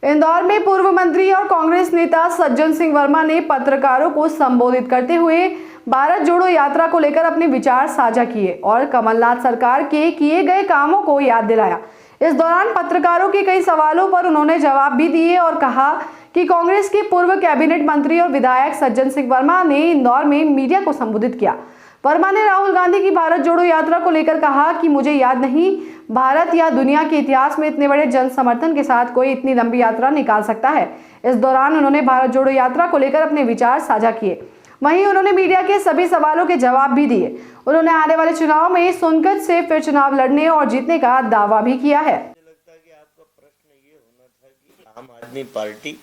इंदौर में पूर्व मंत्री और कांग्रेस नेता सज्जन सिंह वर्मा ने पत्रकारों को संबोधित करते हुए भारत जोड़ो यात्रा को लेकर अपने विचार साझा किए और कमलनाथ सरकार के किए गए कामों को याद दिलाया। इस दौरान पत्रकारों के कई सवालों पर उन्होंने जवाब भी दिए और कहा कि कांग्रेस के पूर्व कैबिनेट मंत्री और विधायक सज्जन सिंह वर्मा ने इंदौर में मीडिया को संबोधित किया। वर्मा ने राहुल गांधी की भारत जोड़ो यात्रा को लेकर कहा कि मुझे याद नहीं भारत या दुनिया के इतिहास में इतने बड़े जन समर्थन के साथ कोई इतनी लंबी यात्रा निकाल सकता है। इस दौरान उन्होंने भारत जोड़ो यात्रा को लेकर अपने विचार साझा किए। वहीं उन्होंने मीडिया के सभी सवालों के जवाब भी दिए। उन्होंने आने वाले चुनाव में सोनकत से फिर चुनाव लड़ने और जीतने का दावा भी किया है। मुझे लगता है कि आपका प्रश्न ये होना था कि आम आदमी पार्टी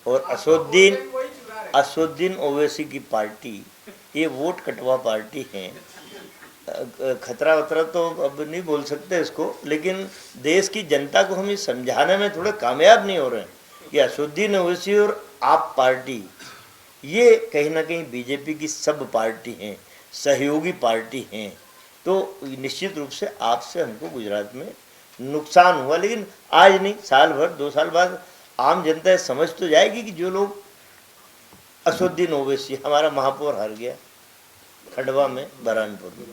और असदुद्दीन ओवैसी की पार्टी ये वोट कटवा पार्टी है। खतरा वतरा तो अब नहीं बोल सकते इसको, लेकिन देश की जनता को हम ये समझाने में थोड़े कामयाब नहीं हो रहे हैं कि असदुद्दीन ओवैसी और आप पार्टी ये कहीं ना कहीं बीजेपी की सब पार्टी हैं, सहयोगी पार्टी हैं। तो निश्चित रूप से आपसे हमको गुजरात में नुकसान हुआ, लेकिन आज नहीं, साल भर 2 साल बाद आम जनता समझ तो जाएगी कि जो लोग असदुद्दीन ओवैसी, हमारा महापौर हार गया खंडवा में, बरहानपुर में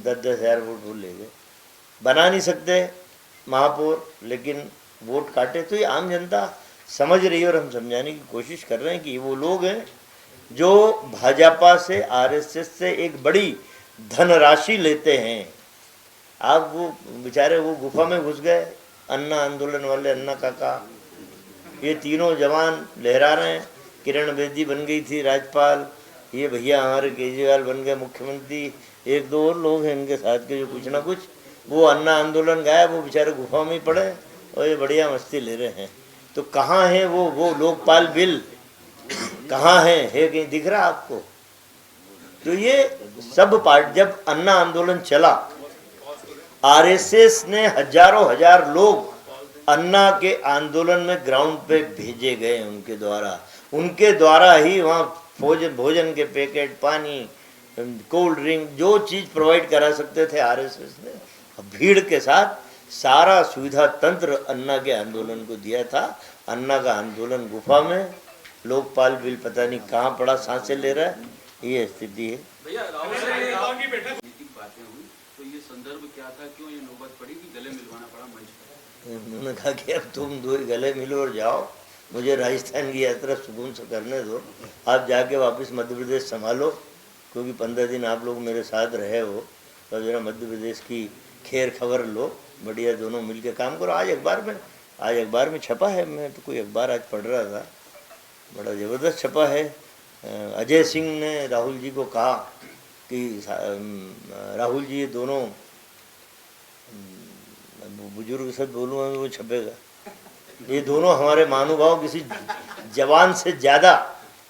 10-10 हज़ार वोट वो ले गए, बना नहीं सकते महापौर, लेकिन वोट काटे। तो ये आम जनता समझ रही है और हम समझाने की कोशिश कर रहे हैं कि वो लोग हैं जो भाजपा से, आरएसएस से एक बड़ी धनराशि लेते हैं। आप वो बेचारे वो गुफा में घुस गए, अन्ना आंदोलन वाले, अन्ना काका, ये तीनों जवान लहरा रहे हैं। किरण बेदी बन गई थी राज्यपाल, ये भैया हमारे केजरीवाल बन गए मुख्यमंत्री, 1-2 और लोग हैं इनके साथ के जो कुछ ना कुछ, वो अन्ना आंदोलन गाया, वो बेचारे गुफा में ही पड़े और ये बढ़िया मस्ती ले रहे हैं। तो कहाँ है वो लोकपाल बिल, कहाँ है कहीं दिख रहा आपको? तो ये सब पार्टी, जब अन्ना आंदोलन चला, आरएसएस ने हजारों हजार लोग अन्ना के आंदोलन में ग्राउंड पे भेजे गए, उनके द्वारा ही वहाँ भोजन के पैकेट, पानी, कोल्ड ड्रिंक, जो चीज़ प्रोवाइड करा सकते थे आरएसएस ने भीड़ के साथ सारा सुविधा तंत्र अन्ना के आंदोलन को दिया था। अन्ना का आंदोलन गुफा में, लोकपाल बिल पता नहीं कहाँ पड़ा, सांसें ले रहा है, ये स्थिति है। भैया बातें हुई तो ये संदर्भ क्या था, क्यों ये नौबत पड़ी कि गले मिलवाना पड़ा मंच पर? उन्होंने कहा कि अब तुम दो गले मिलो और जाओ, मुझे राजस्थान की यात्रा सुकून से करने दो, आप जाके वापस मध्य प्रदेश संभालो, क्योंकि 15 दिन आप लोग मेरे साथ रहे हो, तो जरा मध्य प्रदेश की खैर खबर लो, बढ़िया दोनों मिलके काम करो। आज अखबार में छपा है, मैं तो कोई अखबार आज पढ़ रहा था, बड़ा ज़बरदस्त छपा है। अजय सिंह ने राहुल जी को कहा कि राहुल जी, ये दोनों बुजुर्ग से बोलूँगा वो छपेगा, ये दोनों हमारे महानुभाव किसी जवान से ज़्यादा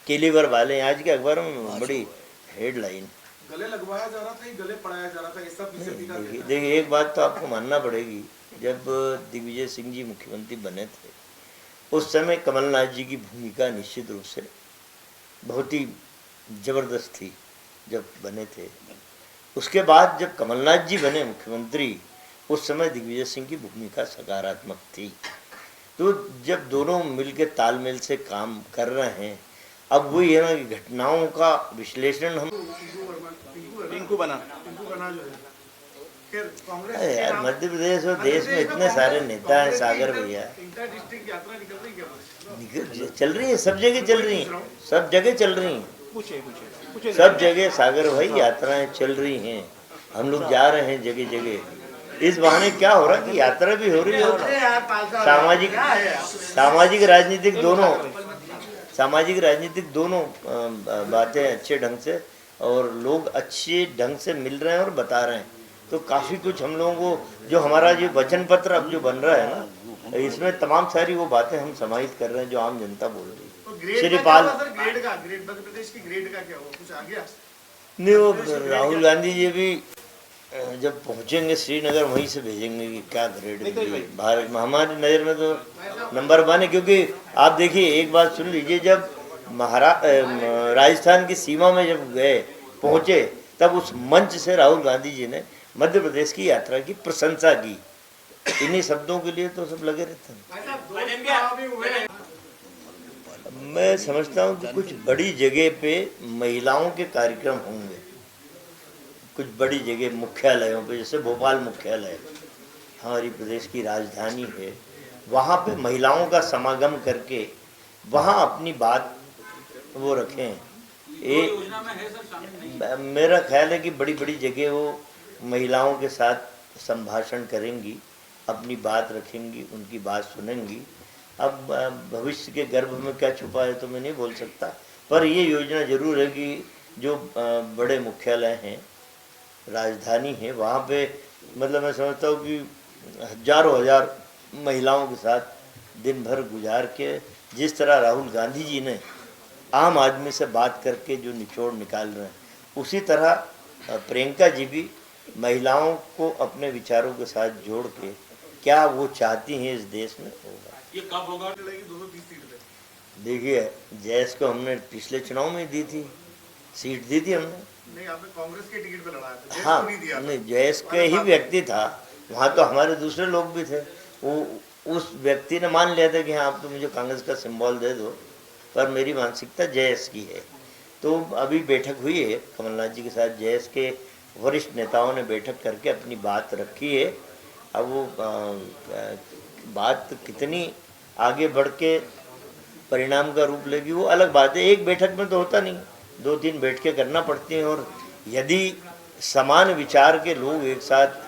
कैलिबर वाले हैं। आज के अखबार में बड़ी हेडलाइन, गले लगवाया जा रहा था, गले पढ़ाया जा रहा था, ये सब बीजेपी का। देखिए एक बात तो आपको मानना पड़ेगी, जब दिग्विजय सिंह जी मुख्यमंत्री बने थे उस समय कमलनाथ जी की भूमिका निश्चित रूप से बहुत ही जबरदस्त थी जब बने थे। उसके बाद जब कमलनाथ जी बने मुख्यमंत्री, उस समय दिग्विजय सिंह की भूमिका सकारात्मक थी। तो जब दोनों मिलकर तालमेल से काम कर रहे हैं, अब वही है ना कि घटनाओं का विश्लेषण हम पिंकू बना यार, मध्य प्रदेश और देश में इतने सारे नेता हैं, सागर भैया, चल रही है, सब जगह चल रही हैं, सब जगह सागर भाई यात्राएं चल रही हैं, हम लोग जा रहे हैं जगह जगह। इस बहाने क्या हो रहा है कि यात्रा भी हो रही है, सामाजिक राजनीतिक दोनों बातें अच्छे ढंग से, और लोग अच्छे ढंग से मिल रहे हैं और बता रहे हैं। तो काफ़ी कुछ हम लोगों को, जो हमारा जो वचन पत्र अब जो बन रहा है ना, इसमें तमाम सारी वो बातें हम समाहित कर रहे हैं जो आम जनता बोल रही है। श्रीपाल नहीं, वो राहुल गांधी जी भी जब पहुंचेंगे श्रीनगर वहीं से भेजेंगे कि क्या ग्रेड भारत में। हमारी नज़र में तो नंबर 1 है, क्योंकि आप देखिए एक बात सुन लीजिए, जब राजस्थान की सीमा में जब गए पहुंचे, तब उस मंच से राहुल गांधी जी ने मध्य प्रदेश की यात्रा की प्रशंसा की इन्हीं शब्दों के लिए तो सब लगे रहते हैं। मैं समझता हूँ कि कुछ बड़ी जगह पे महिलाओं के कार्यक्रम होंगे, कुछ बड़ी जगह मुख्यालयों पे, जैसे भोपाल मुख्यालय हमारी प्रदेश की राजधानी है, वहाँ पे महिलाओं का समागम करके वहाँ अपनी बात वो रखें। योजना में है सर, शामिल नहीं। मेरा ख्याल है कि बड़ी बड़ी जगह वो महिलाओं के साथ संभाषण करेंगी, अपनी बात रखेंगी, उनकी बात सुनेंगी। अब भविष्य के गर्भ में क्या छुपा है तो मैं नहीं बोल सकता, पर ये योजना जरूर है कि जो बड़े मुख्यालय हैं, राजधानी है, वहाँ पे मतलब मैं समझता हूँ कि हजारों हजार महिलाओं के साथ दिन भर गुजार के, जिस तरह राहुल गांधी जी ने आम आदमी से बात करके जो निचोड़ निकाल रहे हैं, उसी तरह प्रियंका जी भी महिलाओं को अपने विचारों के साथ जोड़ के क्या वो चाहती हैं इस देश में होगा। ये कब होगा? 230 सीट पे। देखिए, जयस को हमने पिछले चुनाव में दी थी, सीट दी थी हमने। नहीं, आपने कांग्रेस के टिकट पे लड़ा था, जयस हाँ, को नहीं दिया था। नहीं, जयस के ही व्यक्ति था, वहाँ तो हमारे दूसरे लोग भी थे। वो उस व्यक्ति ने मान लिया था कि हाँ आप तो मुझे कांग्रेस का सिंबल दे दो, पर मेरी मानसिकता जयस की है। तो अभी बैठक हुई है कमलनाथ जी के साथ, जयस के वरिष्ठ नेताओं ने बैठक करके अपनी बात रखी है। अब वो बात कितनी आगे बढ़ के परिणाम का रूप लेगी वो अलग बात है। एक बैठक में तो होता नहीं, 2-3 बैठकें करना पड़ती हैं, और यदि समान विचार के लोग एक साथ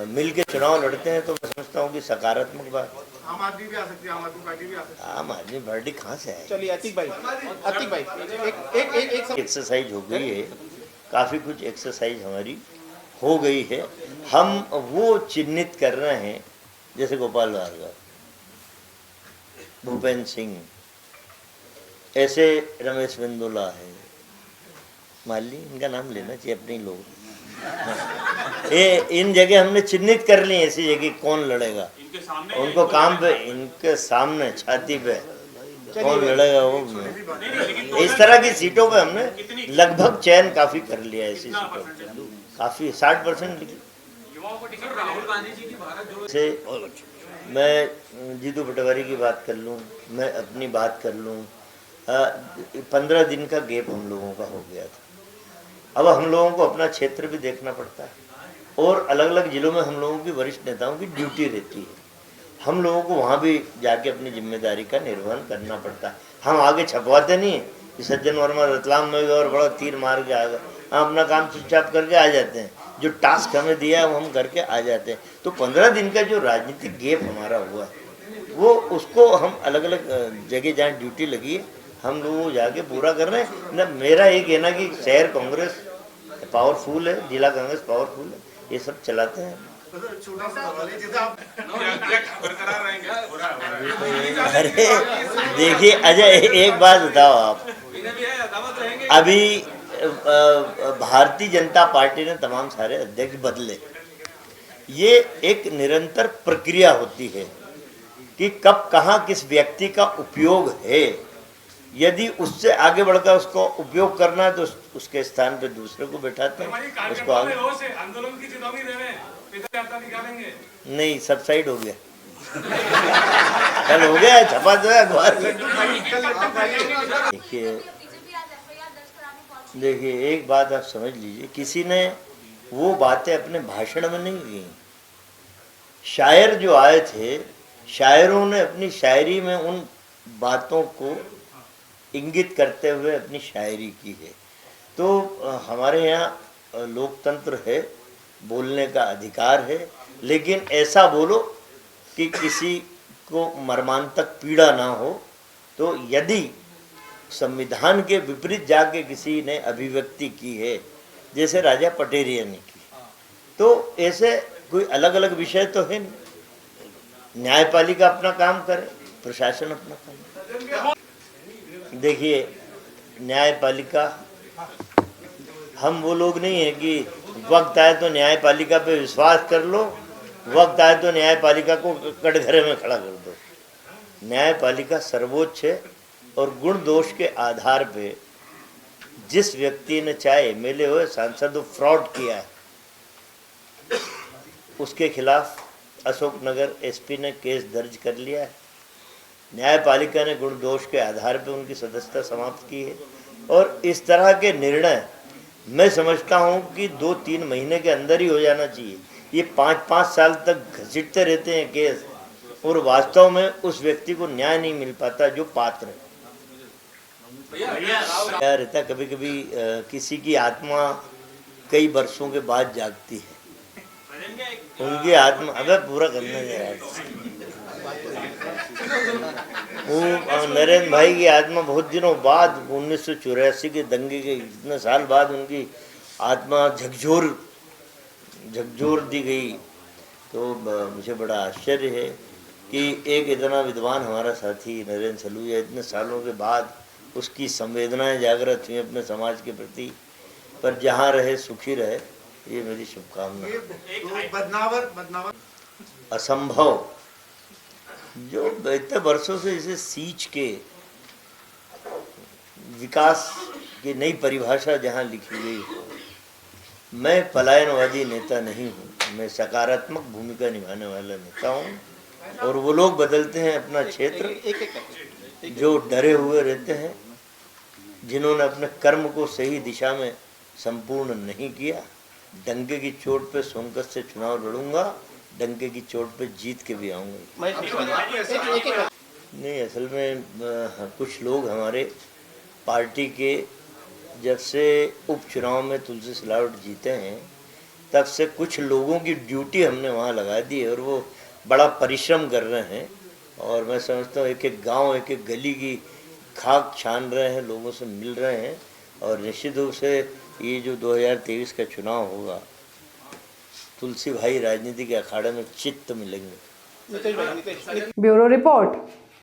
मिल के चुनाव लड़ते हैं तो मैं समझता हूँ कि सकारात्मक बात। आम आदमी भी आ सकती है, आम आदमी पार्टी भी आ सकती है। आम आदमी पार्टी कहाँ से आए? चलिए अतीक भाई एक एक्सरसाइज हो गई है, काफ़ी कुछ एक्सरसाइज हमारी हो गई है। हम वो चिन्हित कर रहे हैं, जैसे गोपाल भार्गव, भूपेंद्र सिंह, ऐसे रमेश बिंदुला है, माली इनका नाम लेना चाहिए अपने लोग। ये इन जगह हमने चिन्हित कर ली, ऐसी जगह कौन लड़ेगा, इनके सामने उनको काम पे, इनके सामने छाती पे कौन लड़ेगा वो। इस तरह की सीटों पे हमने लगभग चयन काफी कर लिया है। ऐसी सीटों पे काफी 60% लिखी। युवाओं को टिकट राहुल गांधी जी की भारत जोड़ो से मैं जीतू पटवारी की बात कर लूँ, मैं अपनी बात कर लूँ, 15 दिन का गैप हम लोगों का हो गया था। अब हम लोगों को अपना क्षेत्र भी देखना पड़ता है, और अलग अलग जिलों में हम लोगों की वरिष्ठ नेताओं की ड्यूटी रहती है। हम लोगों को वहाँ भी जाके अपनी जिम्मेदारी का निर्वहन करना पड़ता है। हम आगे छपवाते नहीं कि सज्जन वर्मा रतलाम में गए और बड़ा तीर मार के आ गए। हम अपना काम चुपचाप करके आ जाते हैं, जो टास्क हमें दिया है वो हम करके आ जाते हैं। तो 15 दिन का जो राजनीतिक गैप हमारा हुआ है, वो उसको हम अलग अलग जगह जहाँ ड्यूटी लगी है हम लोग जाके पूरा कर रहे हैं ना। मेरा ये कहना कि शहर कांग्रेस पावरफुल है, जिला कांग्रेस पावरफुल है, ये सब चलाते हैं। तो सर, छोटा सा सवाल है, जैसे आप बरकरार रहेंगे। अरे देखिए अजय, एक बात बताओ आप, अभी भारतीय जनता पार्टी ने तमाम सारे अध्यक्ष बदले। ये एक निरंतर प्रक्रिया होती है कि कब कहाँ किस व्यक्ति का उपयोग है। यदि उससे आगे बढ़कर उसको उपयोग करना है तो उसके स्थान पे दूसरे को बैठाते हैं, उसको आगे। आंदोलन की चेतावनी दे रहे हैं, निकालेंगे। नहीं, सबसाइड हो गया, कल हो गया, छपा जो है अखबार में। देखिए एक बात आप समझ लीजिए, किसी ने वो बातें अपने भाषण में नहीं की। शायर जो आए थे, शायरों ने अपनी शायरी में उन बातों को इंगित करते हुए अपनी शायरी की है। तो हमारे यहाँ लोकतंत्र है, बोलने का अधिकार है, लेकिन ऐसा बोलो कि किसी को मर्मांतक पीड़ा ना हो। तो यदि संविधान के विपरीत जाके किसी ने अभिव्यक्ति की है, जैसे राजा पटेरिया ने की, तो ऐसे कोई अलग अलग विषय तो है नहीं। न्यायपालिका अपना काम करे, प्रशासन अपना काम करे। देखिए न्यायपालिका, हम वो लोग नहीं है कि वक्त आए तो न्यायपालिका पे विश्वास कर लो, वक्त आए तो न्यायपालिका को कटघरे में खड़ा कर दो। न्यायपालिका सर्वोच्च है, और गुण दोष के आधार पे जिस व्यक्ति ने, चाहे मिले हुए सांसद फ्रॉड किया है, उसके खिलाफ अशोकनगर एसपी ने केस दर्ज कर लिया है। न्यायपालिका ने गुण दोष के आधार पर उनकी सदस्यता समाप्त की है और इस तरह के निर्णय मैं समझता हूं कि 2-3 महीने के अंदर ही हो जाना चाहिए। ये 5-5 साल तक घसीटते रहते हैं केस और वास्तव में उस व्यक्ति को न्याय नहीं मिल पाता जो पात्र है। क्या रहता कभी कभी किसी की आत्मा कई वर्षों के बाद जागती है, उनकी आत्मा अबे पूरा करने दे यार। वो नरेंद्र भाई की आत्मा बहुत दिनों बाद 1984 के दंगे के इतने साल बाद उनकी आत्मा झकझोर दी गई। तो मुझे बड़ा आश्चर्य है कि एक इतना विद्वान हमारा साथी नरेंद्र सलूजा इतने सालों के बाद उसकी संवेदनाएं जागृत हुई अपने समाज के प्रति। पर जहाँ रहे सुखी रहे, ये मेरी शुभकामना। बदनावर असंभव जो इतने वर्षों से इसे सींच के विकास की नई परिभाषा जहाँ लिखी गई हो। मैं पलायनवादी नेता नहीं हूँ, मैं सकारात्मक भूमिका निभाने वाला नेता हूँ और वो लोग बदलते हैं अपना क्षेत्र जो डरे हुए रहते हैं, जिन्होंने अपने कर्म को सही दिशा में संपूर्ण नहीं किया। डंके की चोट पे सोनकस से चुनाव लड़ूंगा, डंके की चोट पे जीत के भी आऊंगा। नहीं, असल में कुछ लोग हमारे पार्टी के जब से उपचुनाव में तुलसी सिलावट जीते हैं तब से कुछ लोगों की ड्यूटी हमने वहाँ लगा दी है और वो बड़ा परिश्रम कर रहे हैं और मैं समझता हूँ एक एक गांव एक एक गली की खाक छान रहे हैं, लोगों से मिल रहे हैं और निश्चित रूप से ये जो 2023 का चुनाव होगा तुलसी भाई राजनीति के अखाड़े में चित्त मिलेंगे। Bureau report.